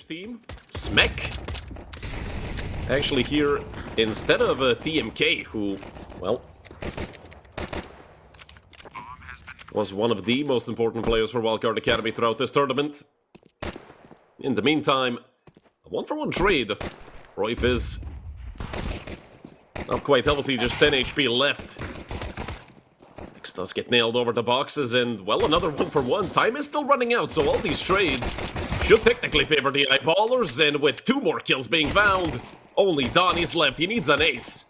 Team, smekk. Actually here, instead of TMK, who, well, was one of the most important players for Wildcard Academy throughout this tournament. In the meantime, a 1-for-1 trade. Royf is not quite healthy, just 10 HP left. X does get nailed over the boxes, and, well, another 1-for-1. Time is still running out, so all these trades should technically favor the eyeballers, and with 2 more kills being found, only Donnie's left. He needs an ace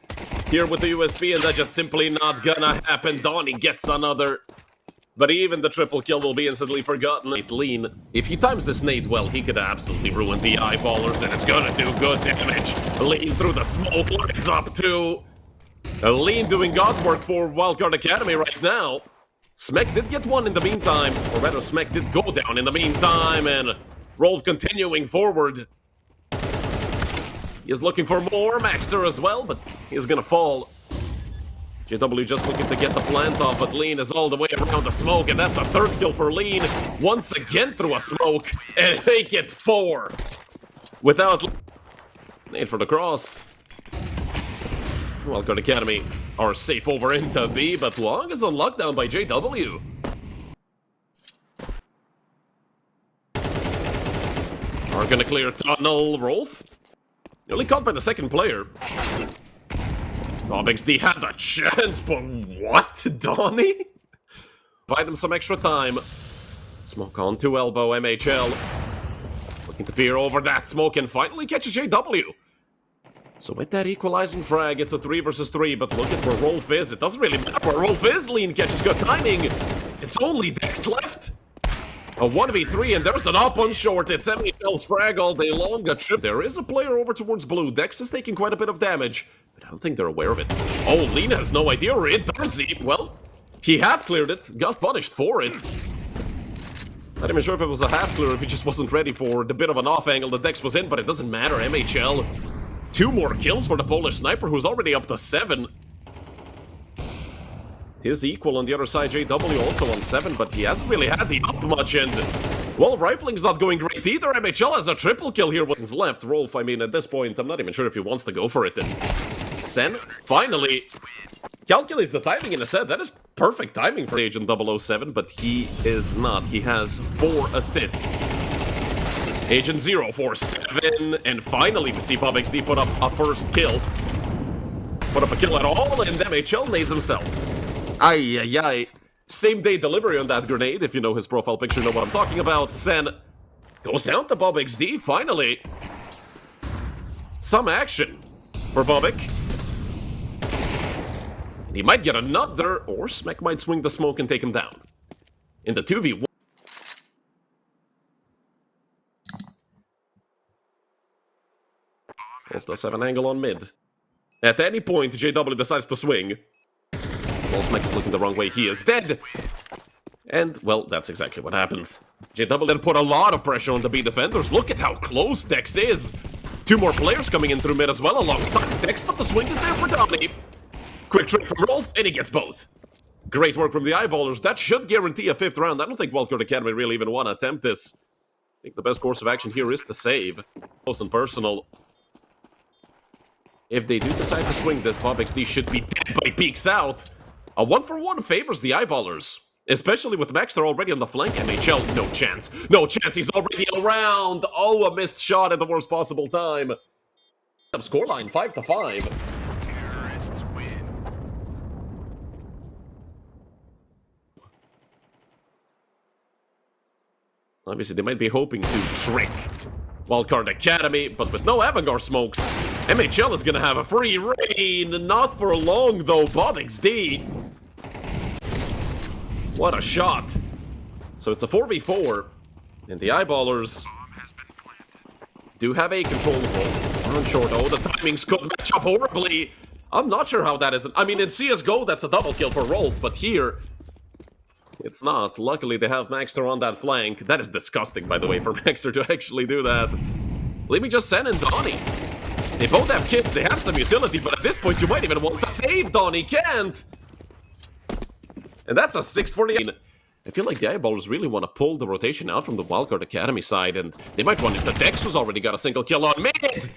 here with the USB, and that's just simply not gonna happen. Donnie gets another, but even the triple kill will be instantly forgotten. Lean, if he times this nade well, he could absolutely ruin the eyeballers, and it's gonna do good damage. Lean through the smoke, lines up to Lean doing God's work for Wildcard Academy right now. smekk did get one in the meantime, or rather smekk did go down in the meantime, and Rolf continuing forward. He is looking for more, Maxter as well, but he's gonna fall. JW just looking to get the plant off, but Lean is all the way around the smoke, and that's a 3rd kill for Lean. Once again through a smoke, and make it 4. Without nade for the cross. Wildcard Academy are safe over into B, but Long is on lockdown by JW. Are gonna clear tunnel. Rolf nearly caught by the 2nd player. XD had a chance, but what? Donnie? Buy them some extra time. Smoke on to elbow, HiGHL. Looking to peer over that smoke and finally catch a JW. So with that equalizing frag, it's a 3 versus 3, but look at where Rolf is. It doesn't really matter where Rolf is. Lean catches good timing. It's only Dex left. A 1v3, and there's an up on short. It's HiGHL's frag all day long. A trip. There is a player over towards blue. Dex is taking quite a bit of damage, but I don't think they're aware of it. Oh, Lean has no idea where it does. Well, he half cleared it. Got punished for it. Not even sure if it was a half clear, if he just wasn't ready for the bit of an off angle the Dex was in, but it doesn't matter. HiGHL. 2 more kills for the Polish sniper, who's already up to 7. His equal on the other side, JW, also on 7, but he hasn't really had the up much, and, well, rifling's not going great either. HiGHL has a triple kill here with his left. Rolf, I mean, at this point, I'm not even sure if he wants to go for it. And Sen finally calculates the timing in a set. That is perfect timing for Agent 007, but he is not. He has 4 assists. Agent 047, and finally we see XD put up a 1st kill. Put up a kill at all, and HiGHL nades himself. Ay. Same day delivery on that grenade, if you know his profile picture, know what I'm talking about. Sen goes down to XD, finally. Some action for Bobik. He might get another, or smekk might swing the smoke and take him down. In the 2v1. Wolf does have an angle on mid. At any point, JW decides to swing. Well, smekk is looking the wrong way. He is dead. And, well, that's exactly what happens. JW then put a lot of pressure on the B defenders. Look at how close Dex is. 2 more players coming in through mid as well alongside Dex, but the swing is there for Donnie. Quick trick from Rolf, and he gets both. Great work from the eyeballers. That should guarantee a 5th round. I don't think Wildcard Academy really even want to attempt this. I think the best course of action here is to save. Close and personal. If they do decide to swing this, XD should be dead, but he peeks out. A 1-for-1 favors the eyeballers, especially with Maxter already on the flank. HiGHL, no chance. No chance, he's already around. Oh, a missed shot at the worst possible time. Scoreline 5-5. Terrorists win. Obviously, they might be hoping to trick Wildcard Academy, but with no Avangard smokes, HiGHL is gonna have a free reign. Not for long, though. XD. What a shot. So it's a 4v4, and the eyeballers do have a control role. On short, oh, the timings could match up horribly. I'm not sure how that is. I mean, in CSGO, that's a double kill for Rolf, but here, it's not. Luckily, they have Maxter on that flank. That is disgusting, by the way, for Maxter to actually do that. Leaving just Sen and Donnie. They both have kits, they have some utility, but at this point, you might even want to save Donnie. Can't! And that's a 6 for the... I feel like the Eyeballers really want to pull the rotation out from the Wildcard Academy side, and they might run into Dex, who's already got a single kill on mid!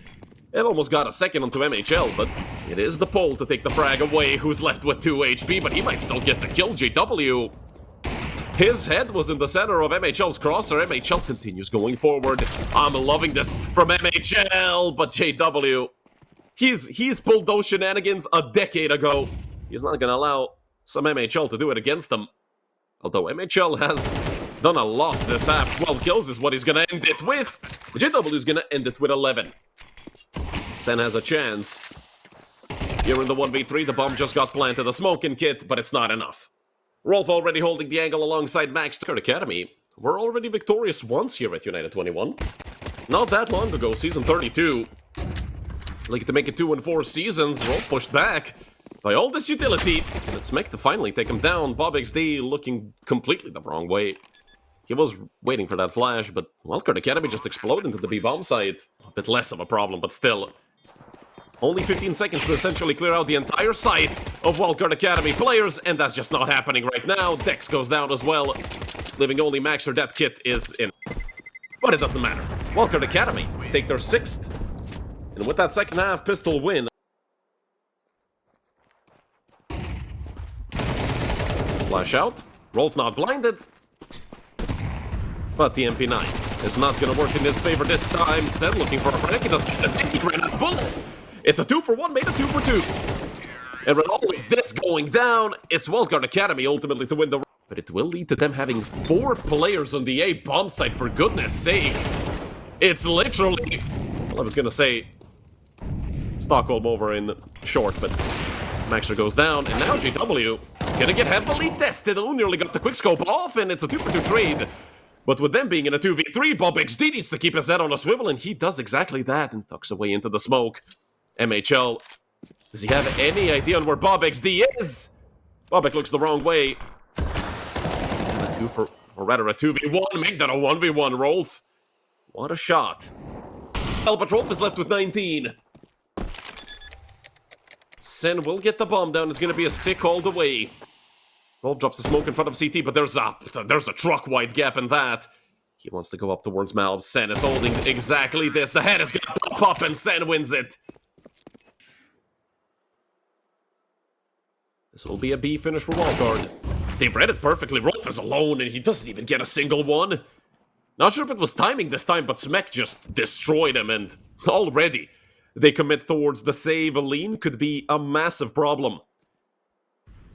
And almost got a second onto MHL, but it is the pull to take the frag away, who's left with 2 HP, but he might still get the kill. JW, his head was in the center of MHL's crosser. MHL continues going forward. I'm loving this from MHL, but JW, he's pulled those shenanigans a decade ago. He's not gonna allow some MHL to do it against him. Although MHL has done a lot this half. 12 kills is what he's gonna end it with. JW is gonna end it with 11. Sen has a chance. Here in the 1v3, the bomb just got planted. A smoking kit, but it's not enough. Rolf already holding the angle alongside Max. Wildcard Academy, we're already victorious once here at United21. Not that long ago, season 32. Like to make it 2 and 4 seasons, Rolf pushed back by all this utility, and it's smekk to finally take him down. BobXD looking completely the wrong way. He was waiting for that flash, but Wildcard Academy just exploded into the B-bomb site. A bit less of a problem, but still. Only 15 seconds to essentially clear out the entire site of Wildcard Academy players, and that's just not happening right now. Dex goes down as well, leaving only Max or Death Kit is in. But it doesn't matter. Wildcard Academy take their 6th, and with that second half pistol win, flash out. Rolf not blinded. But the MP9 is not going to work in his favor this time. Sen looking for a frag. He doesn't get the he ran out of bullets. It's a 2 for 1, made a 2 for 2. And with all of this going down, it's Wildcard Academy ultimately to win the... But it will lead to them having 4 players on the A bomb site, for goodness sake. It's literally... Well, I was going to say Stockholm over in short, but Maxter goes down. And now JW gonna get heavily tested. Oh, nearly got the quickscope off, and it's a 2 for 2 trade. But with them being in a 2v3, BobXD needs to keep his head on a swivel, and he does exactly that and tucks away into the smoke. MHL, does he have any idea on where BobXD is? Bobek looks the wrong way. A 2 for, or rather a 2v1, make that a 1v1, Rolf. What a shot. Well, but Rolf is left with 19. Sen will get the bomb down, it's gonna be a stick all the way. Rolf drops the smoke in front of CT, but there's a truck-wide gap in that. He wants to go up towards Malv. Sen is holding exactly this. The head is gonna pop up, and Sen wins it. This will be a B finish for Wildcard. They've read it perfectly. Rolf is alone, and he doesn't even get a single one. Not sure if it was timing this time, but smekk just destroyed him, and already they commit towards the save. Lean could be a massive problem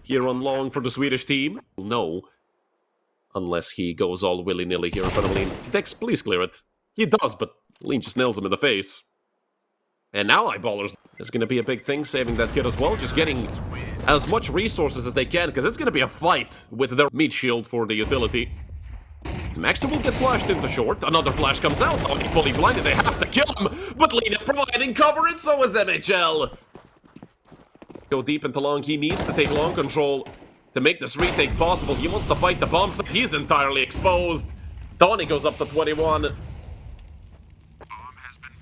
here on long for the Swedish team. No. Unless he goes all willy-nilly here in front of Lean. Dex, please clear it. He does, but Lean just nails him in the face. And now Eyeballers is going to be a big thing, saving that kid as well. Just getting as much resources as they can, because it's going to be a fight with their meat shield for the utility. Maxter will get flashed into short. Another flash comes out. Already fully blinded. They have to kill him. But Lean is providing cover, and so is MHL. Go deep into long. He needs to take long control to make this retake possible. He wants to fight the bomb site. He's entirely exposed. Donnie goes up to 21. Bomb has been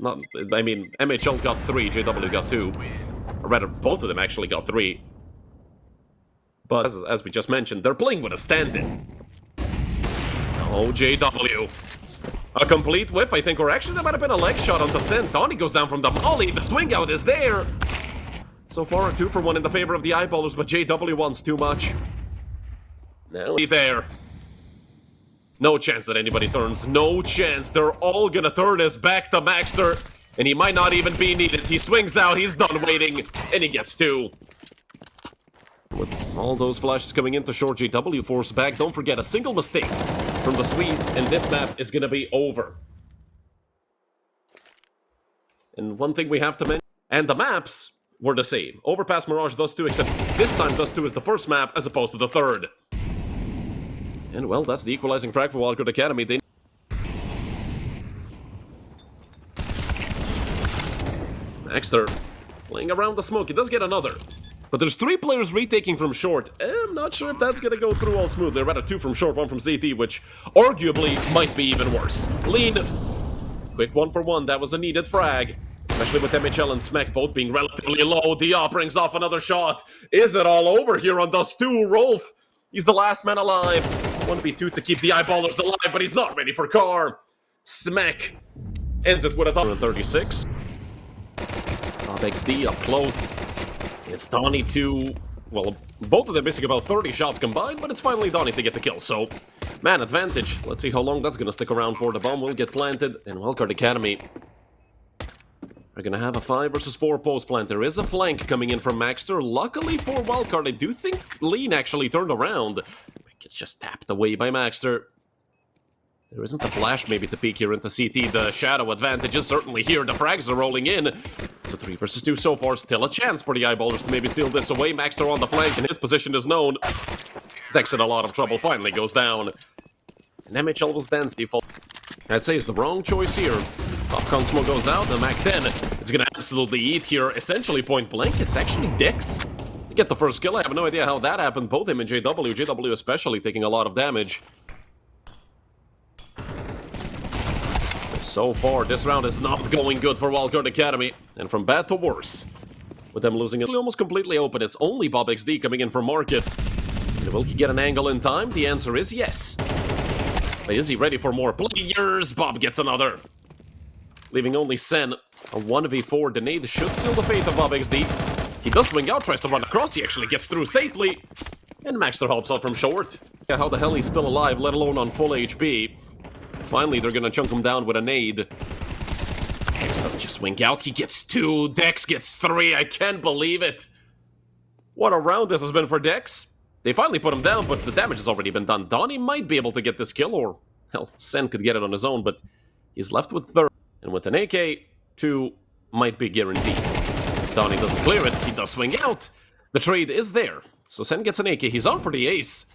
planted. I mean, MHL got 3, JW got 2. Or rather, both of them actually got 3. But as we just mentioned, they're playing with a stand-in. Oh, JW. A complete whiff, I think, or actually there might have been a leg shot on the Sen. Donnie goes down from the molly. The swing out is there. So far, a 2 for 1 in the favor of the Eyeballers, but JW wants too much. Now there. No chance that anybody turns. No chance. They're all gonna turn his back to Maxter, and he might not even be needed. He swings out, he's done waiting, and he gets 2. With all those flashes coming into short, JW forced back. Don't forget, a single mistake from the Swedes, and this map is gonna be over. And one thing we have to mention, and the maps were the same. Overpass Mirage does 2, except this time does 2 is the first map as opposed to the third. And well, that's the equalizing frag for Wildcard Academy. They Maxter playing around the smoke. He does get another. But there's 3 players retaking from short. I'm not sure if that's gonna go through all smoothly. Rather 2 from short, 1 from CT, which arguably might be even worse. Lean. Quick 1 for 1. That was a needed frag. Especially with MHL and smekk both being relatively low. Diop brings off another shot. Is it all over here on Dust 2? Rolf He's the last man alive. 1v2 to keep the eyeballers alive, but he's not ready for car. Smekk ends it with a 36. XD up close. It's Donnie to... Well, both of them missing about 30 shots combined, but it's finally Donnie to get the kill, so... Man advantage. Let's see how long that's gonna stick around for. The bomb will get planted, and Wildcard Academy are gonna have a 5 versus 4 post plant. There is a flank coming in from Maxter. Luckily for Wildcard, I do think Lean actually turned around. It's just tapped away by Maxter. There isn't a flash maybe to peek here into CT. The shadow advantage is certainly here. The frags are rolling in. It's a 3 versus 2 so far. Still a chance for the eyeballers to maybe steal this away. Maxter on the flank, and his position is known. Dex in a lot of trouble. Finally goes down. And MHL was then default. I'd say it's the wrong choice here. Popcorn smoke goes out. The Mac 10 is going to absolutely eat here. Essentially point blank. It's actually Dex to get the first kill. I have no idea how that happened. Both him and JW. JW especially taking a lot of damage. So far, this round is not going good for Wildcard Academy. And from bad to worse. With them losing it almost completely open, it's only Bob XD coming in from market. And will he get an angle in time? The answer is yes. But is he ready for more players? Bob gets another. Leaving only Sen. A 1v4. The nade should seal the fate of Bob XD. He does swing out, tries to run across. He actually gets through safely. And Maxter helps out from short. Yeah, how the hell he's still alive, let alone on full HP. Finally, they're gonna chunk him down with a nade. Dex does just swing out. He gets 2. Dex gets 3. I can't believe it. What a round this has been for Dex. They finally put him down, but the damage has already been done. Donnie might be able to get this kill, or, hell, Sen could get it on his own, but he's left with 3rd. And with an AK, 2 might be guaranteed. Donnie doesn't clear it. He does swing out. The trade is there. So Sen gets an AK. He's on for the ace.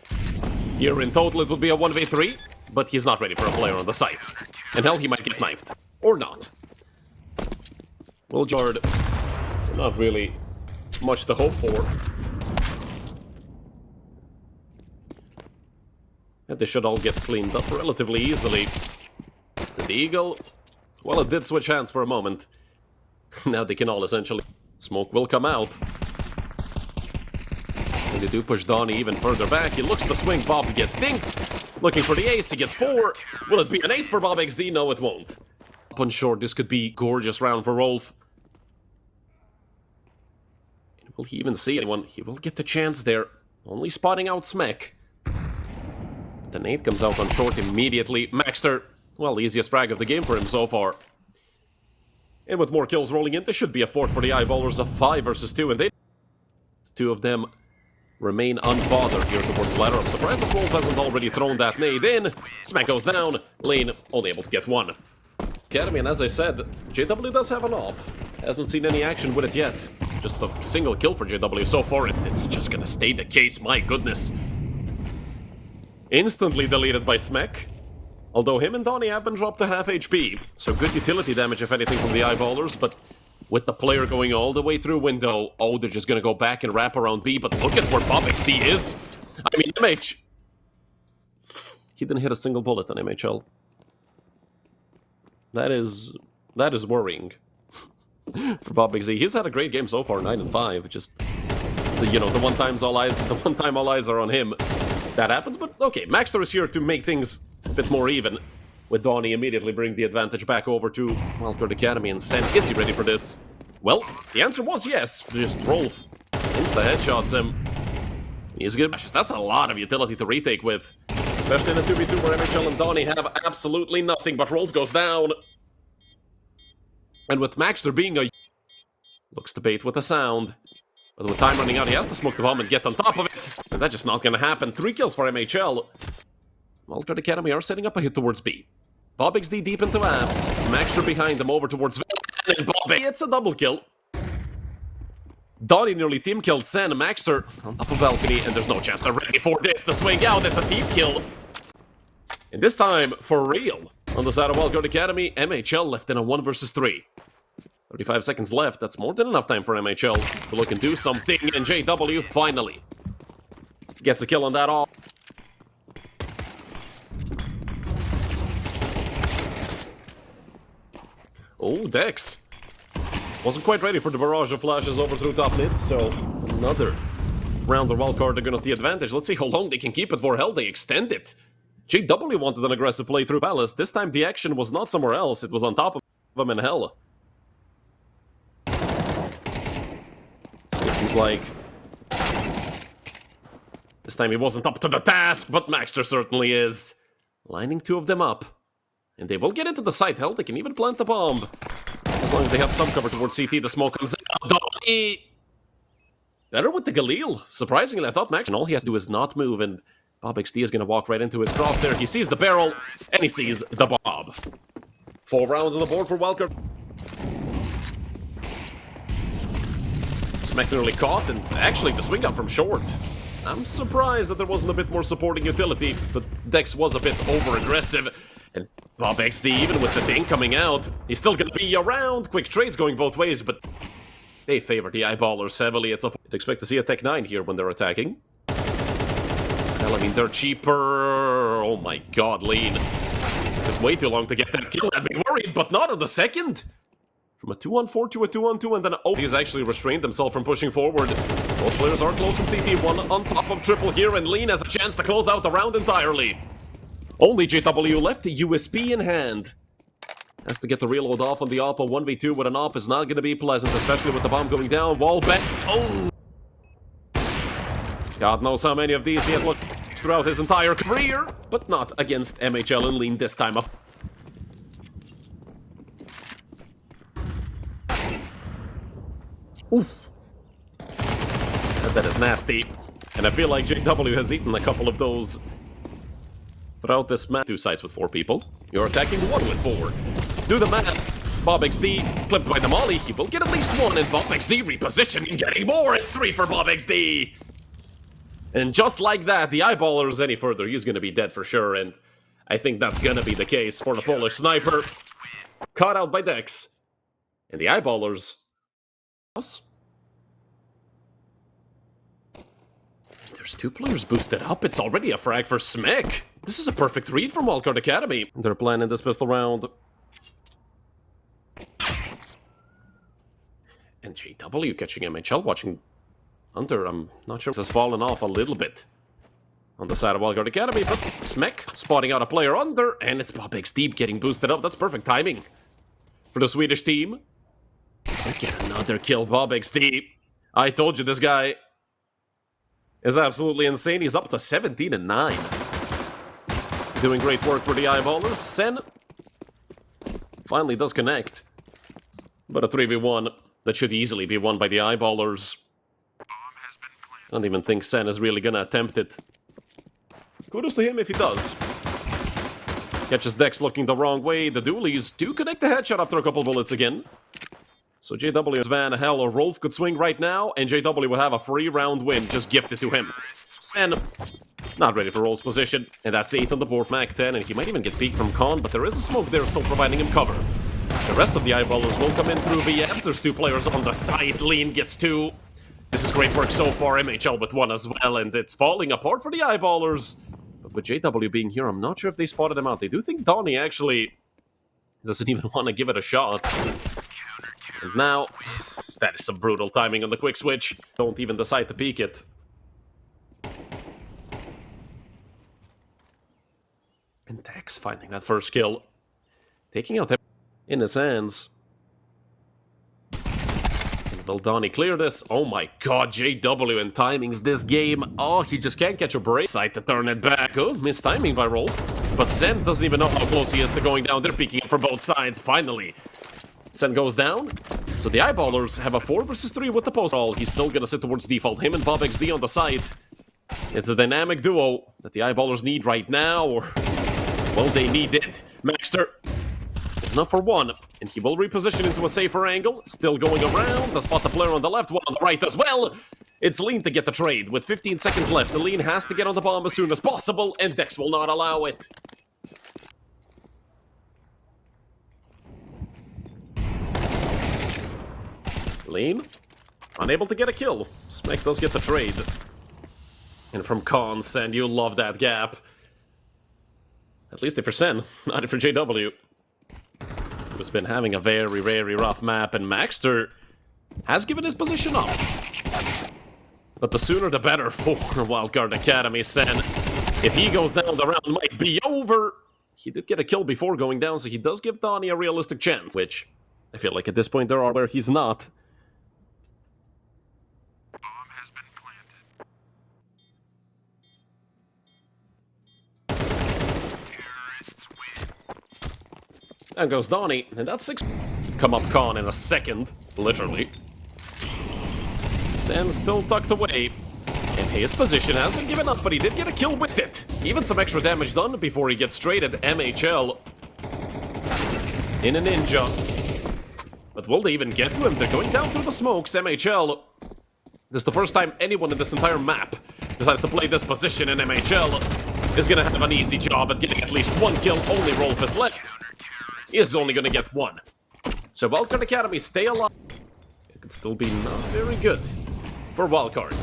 Here in total, it would be a 1v3. But he's not ready for a player on the site. And hell, he might get knifed. Or not. Wildcard, so not really much to hope for. And they should all get cleaned up relatively easily. The Eagle, well, it did switch hands for a moment. Now they can all essentially... Smoke will come out. And they do push Donnie even further back. He looks to swing. Bob gets dinked. Looking for the ace, he gets 4. Will it be an ace for Bob XD? No, it won't. Up on short, this could be a gorgeous round for Rolf. Will he even see anyone? He will get the chance there. Only spotting out Smekk. The nade comes out on short immediately. Maxter, well, the easiest frag of the game for him so far. And with more kills rolling in, this should be a 4th for the eyeballers. A 5 versus 2, and they... 2 of them remain unbothered here towards the ladder. I'm surprised that Wolf hasn't already thrown that nade in. Smekk goes down. Lane only able to get 1. Academy, and as I said, JW does have an op. Hasn't seen any action with it yet. Just a single kill for JW so far, and it's just gonna stay the case, my goodness. Instantly deleted by Smekk. Although him and Donnie have been dropped to half HP, so good utility damage if anything from the eyeballers, but with the player going all the way through window, oh, they're just gonna go back and wrap around B, but look at where Bob XD is. I mean, MH... He didn't hit a single bullet on MHL. That is worrying. For Bob XD. He's had a great game so far, 9-5, just... You know, the one time all eyes are on him. That happens, but okay, Maxter is here to make things a bit more even. With Donnie immediately bring the advantage back over to Wildcard Academy and Sen. Is he ready for this? Well, the answer was yes. Just Rolf insta-headshots him. He's good. That's a lot of utility to retake with. Especially in a 2v2 where MHL and Donnie have absolutely nothing, but Rolf goes down. And with Maxter being a... Looks to bait with a sound. But with time running out, he has to smoke the bomb and get on top of it. And that's just not gonna happen. 3 kills for MHL. Wildcard Academy are setting up a hit towards B. Bob XD deep into abs. Maxter behind them over towards Van. And Bob, it's a double kill. Donnie nearly team killed Sen. Maxter on top of balcony, and there's no chance they're ready for this. The swing out, it's a team kill. And this time, for real. On the side of Wildcard Academy, MHL left in a 1 versus 3. 35 seconds left. That's more than enough time for MHL to look and do something. And JW finally gets a kill on that all. Oh, Dex wasn't quite ready for the barrage of flashes over through top mid, so another round the wildcard, they're gonna have the advantage. Let's see how long they can keep it for. Hell, they extend it. JW wanted an aggressive play through Palace. This time the action was not somewhere else. It was on top of him in hell. Seems like this time he wasn't up to the task, but Maxter certainly is. Lining two of them up. And they will get into the site. Hell, they can even plant the bomb. As long as they have some cover towards CT, the smoke comes out. Better with the Galil. Surprisingly, I thought Max, and all he has to do is not move, and Bob XD is going to walk right into his crosshair. He sees the barrel, and he sees the Bob. 4 rounds on the board for Wildcard. Smekk nearly caught, and actually the swing up from short. I'm surprised that there wasn't a bit more supporting utility, but Dex was a bit over-aggressive. And Bob XD, even with the thing coming out, he's still going to be around. Quick trades going both ways, but they favor the eyeballers heavily. It's a expect to see a Tech 9 here when they're attacking. Well, I mean, they're cheaper. Oh my god, lean. It's way too long to get that kill. I'd be worried, but not on the second. From a 2-on-4 to a 2-on-2, and then he has actually restrained himself from pushing forward. Both players are close in CT, one on top of triple here, and Lean has a chance to close out the round entirely. Only JW left, USP in hand. Has to get the reload off on the Oppo. 1v2 with an op is not going to be pleasant, especially with the bomb going down. Wall back. Oh! God knows how many of these he has looked throughout his entire career, but not against MHL and Lean this time. Oof. That is nasty. And I feel like JW has eaten a couple of those throughout this match. 2 sites with 4 people. You're attacking 1 with 4. Do the math. Bob XD clipped by the molly. He will get at least 1, and Bob XD repositioning, getting more. It's 3 for Bob XD. And just like that, the eyeballers any further, he's going to be dead for sure. And I think that's going to be the case for the Polish sniper. Caught out by Dex. And the eyeballers. There's 2 players boosted up. It's already a frag for smekk. This is a perfect read from Wildcard Academy. They're planning this pistol round. And JW catching MHL, watching Hunter. I'm not sure. This has fallen off a little bit on the side of Wildcard Academy, but smekk spotting out a player under, and it's Bob XD getting boosted up. That's perfect timing for the Swedish team. Get another kill, Bob XD. I told you this guy is absolutely insane. He's up to 17-9. Doing great work for the eyeballers. Sen finally does connect. But a 3v1 that should easily be won by the eyeballers. I don't even think Sen is really gonna attempt it. Kudos to him if he does. Catches Dex looking the wrong way. The dualies do connect the headshot after a couple bullets again. So JW, Van, Hell, or Rolf could swing right now, and JW would have a free round win just gifted to him. Sen, not ready for Rolf's position, and that's 8 on the board for Mac 10, and he might even get peeked from Con, but there is a smoke there still providing him cover. The rest of the eyeballers will come in through VMs. There's 2 players on the side. Lean gets 2. This is great work so far. MHL with 1 as well, and it's falling apart for the eyeballers. But with JW being here, I'm not sure if they spotted him out. They do think Donnie actually doesn't even want to give it a shot. And now, that is some brutal timing on the quick switch. Don't even decide to peek it. And Dex finding that first kill. Taking out in his hands. Will Donnie clear this? Oh my god, JW and timings this game. Oh, he just can't catch a break. Side to turn it back. Oh, missed timing by Rolf. But Sen doesn't even know how close he is to going down. They're peeking up from both sides, finally. Sen goes down. So the eyeballers have a 4 versus 3 with the post roll. He's still gonna sit towards default. Him and Bob XD on the side. It's a dynamic duo that the eyeballers need right now, or well, they need it. Maxter, enough for 1, and he will reposition into a safer angle. Still going around. The spot the player on the left, 1 on the right as well. It's Lean to get the trade. With 15 seconds left, the Lean has to get on the bomb as soon as possible, and Dex will not allow it. Lean, unable to get a kill. smekk does get the trade. And from Cons, and you love that gap. At least if you're Sen, not if you're JW. Who's been having a very, very rough map, and Maxter has given his position up. But the sooner the better for Wildcard Academy. Sen, if he goes down, the round might be over. He did get a kill before going down, so he does give Donnie a realistic chance, which I feel like at this point there are where he's not. Bomb has been planted. Terrorists win. Down goes Donnie, and that's 6. Come up Khan in a second, literally. Sen still tucked away, and his position has been given up, but he did get a kill with it. Even some extra damage done before he gets straight at MHL in a ninja. But will they even get to him? They're going down through the smokes. MHL. This is the first time anyone in this entire map decides to play this position, and MHL is gonna have an easy job at getting at least one kill. Only Rolf is left. He is only gonna get one. So Wildcard Academy stay alive. It could still be not very good for Wildcard.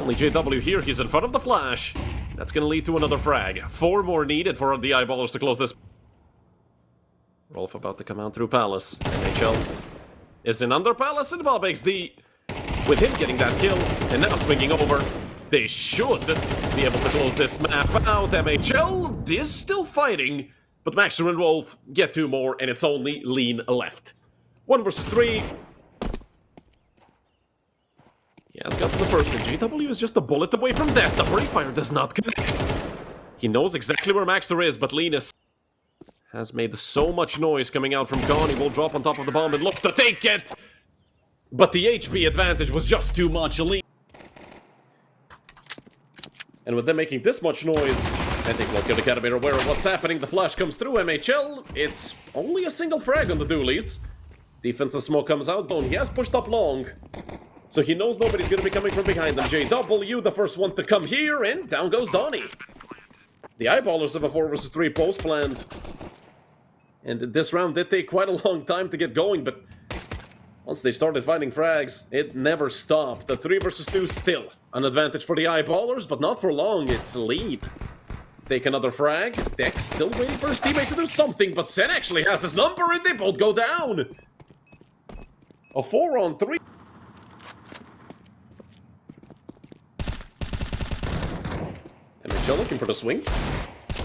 Only JW here, he's in front of the flash. That's gonna lead to another frag. 4 more needed for the eyeballers to close this. Rolf about to come out through Palace. NHL is in under Palace, and Bob XD with him getting that kill, and now swinging over. They should be able to close this map out. MHL is still fighting, but Maxter and Rolf get 2 more, and it's only Lean left. 1 versus 3. He has got to the first one. JW is just a bullet away from death. The Brave Fire does not connect. He knows exactly where Maxter is, but Linus has made so much noise coming out from Khan. He will drop on top of the bomb and look to take it. But the HP advantage was just too much. And with them making this much noise, I think Wildcard Academy are aware of what's happening. The flash comes through. MHL, it's only a single frag on the dualies. Defensive smoke comes out. He has pushed up long, so he knows nobody's going to be coming from behind him. JW, the first one to come here, and down goes Donnie. The eyeballers have a 4 versus 3 post planned. And this round did take quite a long time to get going, but once they started finding frags, it never stopped. The 3 versus 2 still an advantage for the eyeballers, but not for long. It's lead. Take another frag. Dex still waiting for his teammate to do something, but Sen actually has his number, and they both go down. A 4-on-3. MHL looking for the swing.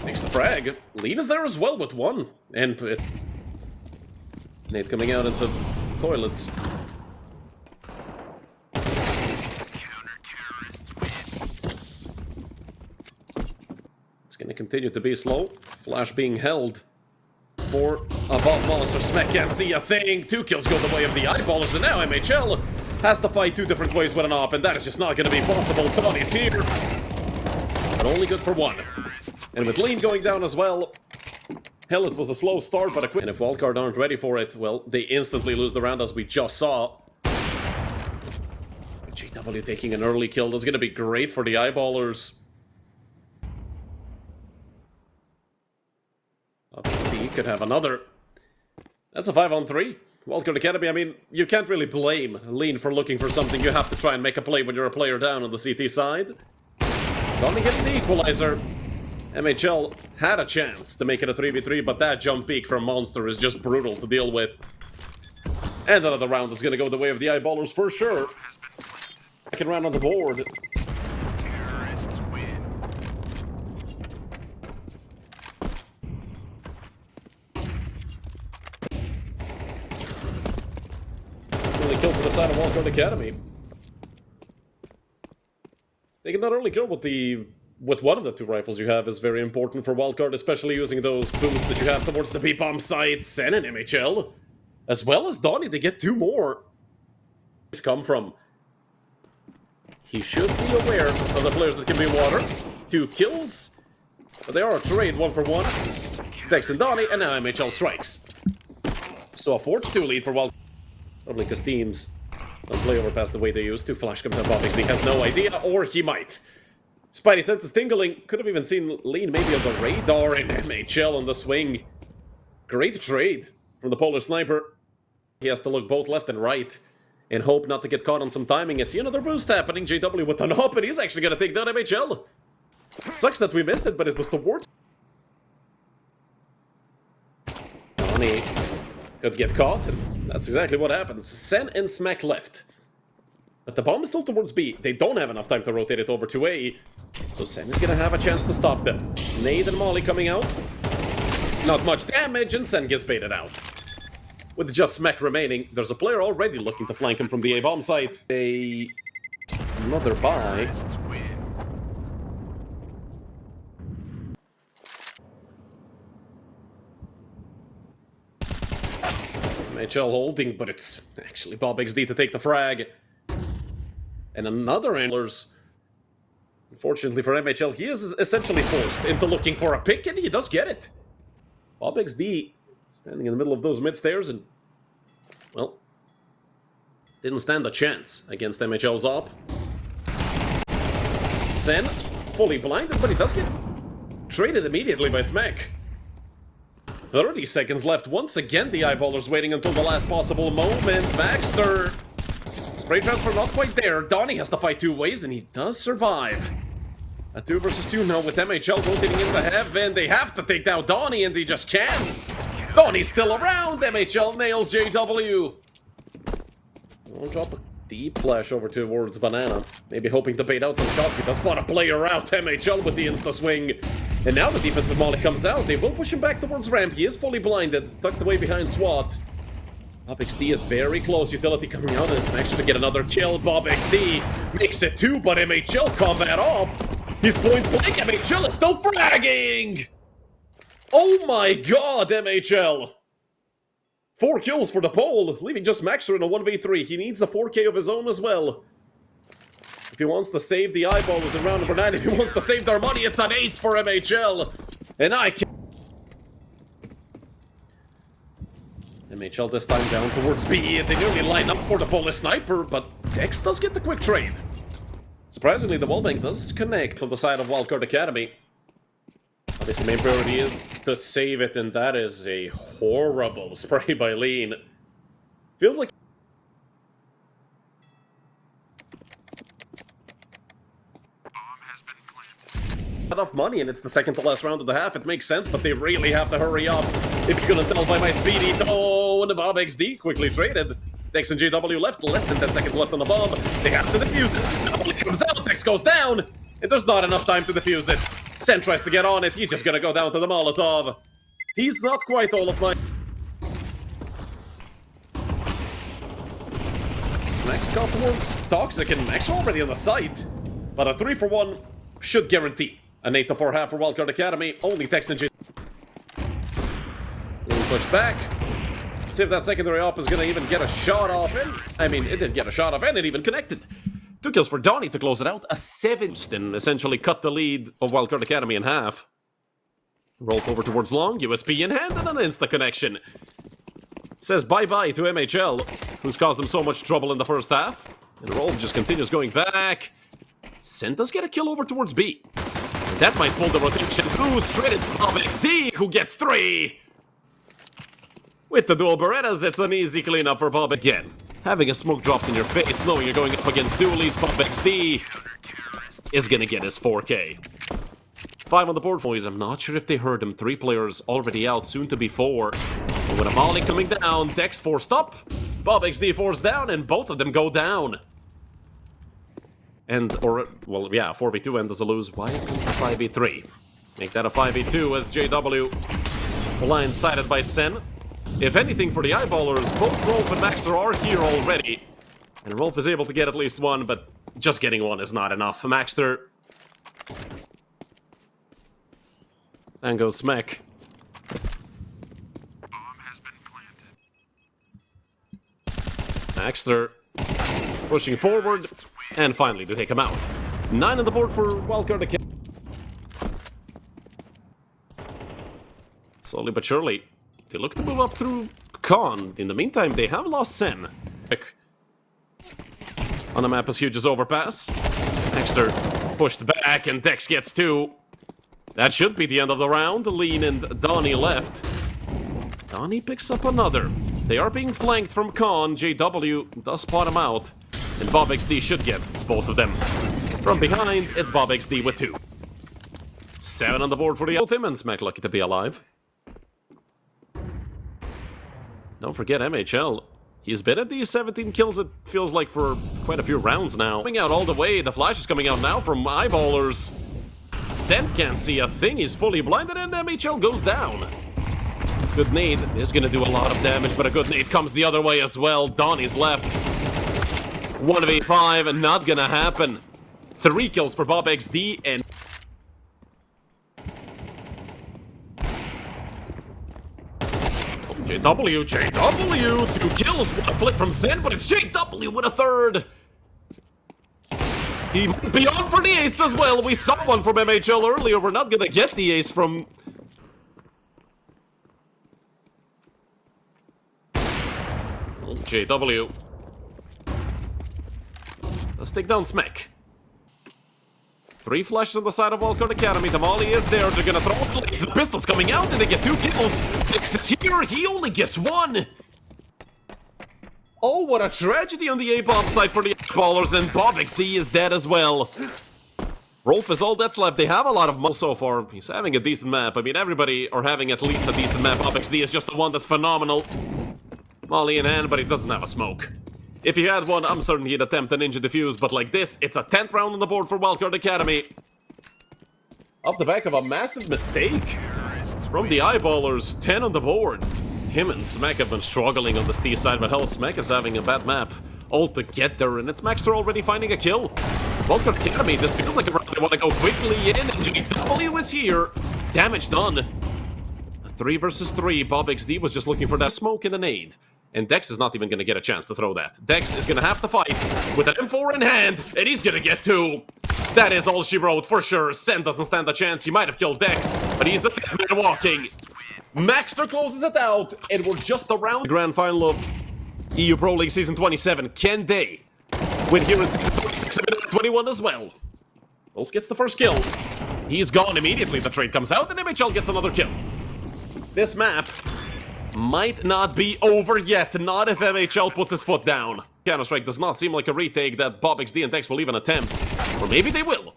Makes the frag. Lean is there as well with 1. And Nate coming out into toilets. It's going to continue to be slow. Flash being held for a bot monster. Smekk can't see a thing. 2 kills go the way of the eyeballers, and now MHL has to fight 2 different ways with an op, and that is just not going to be possible. Tony's here, but only good for 1. And with Lean going down as well, hell, it was a slow start, but a quick. And if Wildcard aren't ready for it, well, they instantly lose the round, as we just saw. GW taking an early kill. That's going to be great for the eyeballers. He could have another. That's a 5-on-3. Wildcard Academy, I mean, you can't really blame Lean for looking for something. You have to try and make a play when you're a player down on the CT side. Donnie getting the equalizer. MHL had a chance to make it a 3v3, but that jump peak from Monster is just brutal to deal with. And another round is going to go the way of the eyeballers for sure. Second round on the board. Terrorists win. Really kill for the side of Wildcard Academy. They can not only kill with one of the 2 rifles you have is very important for Wildcard, especially using those boosts that you have towards the B-bomb sites. Sen and MHL, as well as Donnie, they get 2 more. Come from. He should be aware of the players that can be water. 2 kills, but they are a trade 1 for 1. Dex and Donnie, and now MHL strikes. So a 4-2 lead for Wildcard. Probably because teams don't play over past the way they used to. Flash comes up, obviously has no idea, or he might. Spidey senses tingling. Could have even seen Lean maybe on the radar, and MHL on the swing. Great trade from the Polar Sniper. He has to look both left and right and hope not to get caught on some timing. I see another boost happening. JW with an up, and he's actually going to take down MHL. Sucks that we missed it, but it was towards. Donnie could get caught, and that's exactly what happens. Sen and Smekk left. But the bomb is still towards B. They don't have enough time to rotate it over to A. So Sen is gonna have a chance to stop them. Nade and Molly coming out. Not much damage, and Sen gets baited out. With just smekk remaining, there's a player already looking to flank him from the A-bomb site. Another buy. Terrorists win. HL holding, but it's actually BobXD to take the frag. And another anglers. Unfortunately for MHL, he is essentially forced into looking for a pick, and he does get it. BobXD standing in the middle of those mid-stairs and, well, didn't stand a chance against MHL's op. Sen, fully blinded, but he does get traded immediately by smekk. 30 seconds left. Once again, the eyeballers waiting until the last possible moment. Baxter. Spray transfer not quite there. Donnie has to fight two ways, and he does survive. A 2 versus 2 now with MHL rotating into heaven. They have to take down Donnie, and they just can't. Donnie's still around. MHL nails JW. We'll drop a deep flash over towards Banana. Maybe hoping to bait out some shots. He does spot a player out. MHL with the insta-swing. And now the defensive molly comes out. They will push him back towards ramp. He is fully blinded. Tucked away behind SWAT. BobXD is very close. Utility coming out, and it's actually to get another kill. BobXD makes it 2, but MHL combat up. He's point blank. MHL is still fragging. Oh my god, MHL. 4 kills for the pole, leaving just Maxer in a 1v3. He needs a 4K of his own as well. If he wants to save the eyeballers in round number 9, if he wants to save their money, it's an ace for MHL. And I can... MHL this time down towards B. They nearly line up for the Polish sniper, but Dex does get the quick trade. Surprisingly, the wallbang does connect on the side of Wildcard Academy. Obviously, main priority is to save it, and that is a horrible spray by Lean. Feels like... enough money, and it's the second to last round of the half. It makes sense, but they really have to hurry up. If you're gonna tell by my speedy tone, BobXD quickly traded. Dex and JW left, less than 10 seconds left on the bomb. They have to defuse it. W comes out, Dex goes down, and there's not enough time to defuse it. Sen tries to get on it, he's just gonna go down to the Molotov. He's not quite all of my... Smekk got towards Toxic, and Max already on the site. But a 3-for-1 should guarantee an 8-4 half for Wildcard Academy. Only Dex and J... push back. See if that secondary op is gonna even get a shot off him. I mean, it did get a shot off, and it even connected. 2 kills for Donnie to close it out. A 7th and essentially cut the lead of Wildcard Academy in half. Roll over towards long, USP in hand, and an insta connection. Says bye-bye to MHL, who's caused them so much trouble in the first half. And Roll just continues going back. Sen does get a kill over towards B. And that might pull the rotation through, straight into BobXD, who gets 3! With the dual Berettas, it's an easy cleanup for Bob again. Having a smoke dropped in your face, knowing you're going up against dualies, BobXD is gonna get his 4K. 5 on the board, boys. I'm not sure if they heard him. 3 players already out, soon to be 4. But with a molly coming down, Dex forced up, BobXD forced down, and both of them go down. And, or, well, yeah, 4v2 and does a lose. Why 5v3? Make that a 5v2 as JW blindsided by Sen. If anything, for the eyeballers, both Rolf and Maxer are here already. And Rolf is able to get at least 1, but just getting 1 is not enough. Maxter. And goes smekk. Bomb has been planted. Maxter pushing forward, and finally to take him out. 9 on the board for Wildcard Academy. Slowly but surely, they look to move up through Khan. In the meantime, they have lost Sen. On the map as huge as overpass. Maxter pushed back, and Dex gets 2. That should be the end of the round. Lean and Donnie left. Donnie picks up another. They are being flanked from Khan. JW does spot him out. And BobXD should get both of them. From behind, it's BobXD with 2. 7 on the board for the both him and smekk lucky to be alive. Don't forget MHL. He's been at these 17 kills, it feels like, for quite a few rounds now. Coming out all the way, the flash is coming out now from eyeballers. Sen can't see a thing, he's fully blinded, and MHL goes down. Good nade is gonna do a lot of damage, but a good nade comes the other way as well. Donnie's left. 1v5, not gonna happen. 3 kills for Bob XD, and... JW, 2 kills, what a flip from Zen, but it's JW with a 3rd. He might be on for the ace as well. We saw one from MHL earlier. We're not gonna get the ace from... JW. Let's take down smekk. 3 flashes on the side of Wildcard Academy. The volley is there. They're gonna throw it. The pistol's coming out and they get 2 kills. X is here. He only gets 1. Oh, what a tragedy on the A-bomb side for the ballers, and Bob XD is dead as well. Rolf is all that's left. They have a lot of money so far. He's having a decent map. I mean, everybody are having at least a decent map. Bob XD is just the one that's phenomenal. Molly in hand, but he doesn't have a smoke. If he had one, I'm certain he'd attempt a ninja defuse, but like this, it's a 10th round on the board for Wildcard Academy. Off the back of a massive mistake from the eyeballers, 10 on the board. Him and smekk have been struggling on the Steve side, but hell, smekk is having a bad map all to get there, and it's Maxter already finding a kill. Wildcard Academy, this feels like a round they want to go quickly in, and GW is here. Damage done. 3 versus 3, Bob XD was just looking for that smoke and a nade. And Dex is not even going to get a chance to throw that. Dex is going to have to fight with an M4 in hand, and he's going to get 2. That is all she wrote, for sure. Sen doesn't stand a chance. He might have killed Dex, but he's a dead man walking. Maxter closes it out, and we're just around the grand final of EU Pro League Season 27. Can they win here in Season 26 and 21 as well? Wolf gets the first kill. He's gone immediately. The trade comes out, and MHL gets another kill. This map might not be over yet, not if MHL puts his foot down. Counter-Strike does not seem like a retake that Bob XD and Dex will even attempt. Or maybe they will.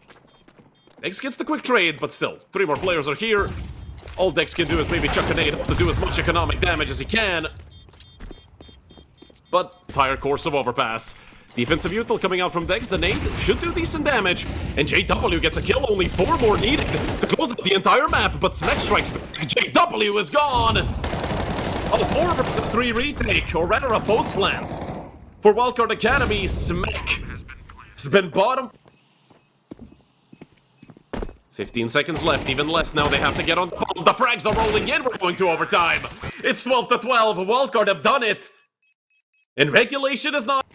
Dex gets the quick trade, but still, 3 more players are here. All Dex can do is maybe chuck a nade to do as much economic damage as he can. But, entire course of overpass. Defensive util coming out from Dex, the nade should do decent damage. And JW gets a kill, only 4 more needed to close out the entire map, but smekk strikes back. JW is gone! A 4 versus 3 retake, or rather a post plant. For Wildcard Academy, smekk has been bottom. 15 seconds left, even less now. They have to get on the bomb. The frags are rolling in. We're going to overtime. It's 12 to 12. Wildcard have done it. And regulation is not...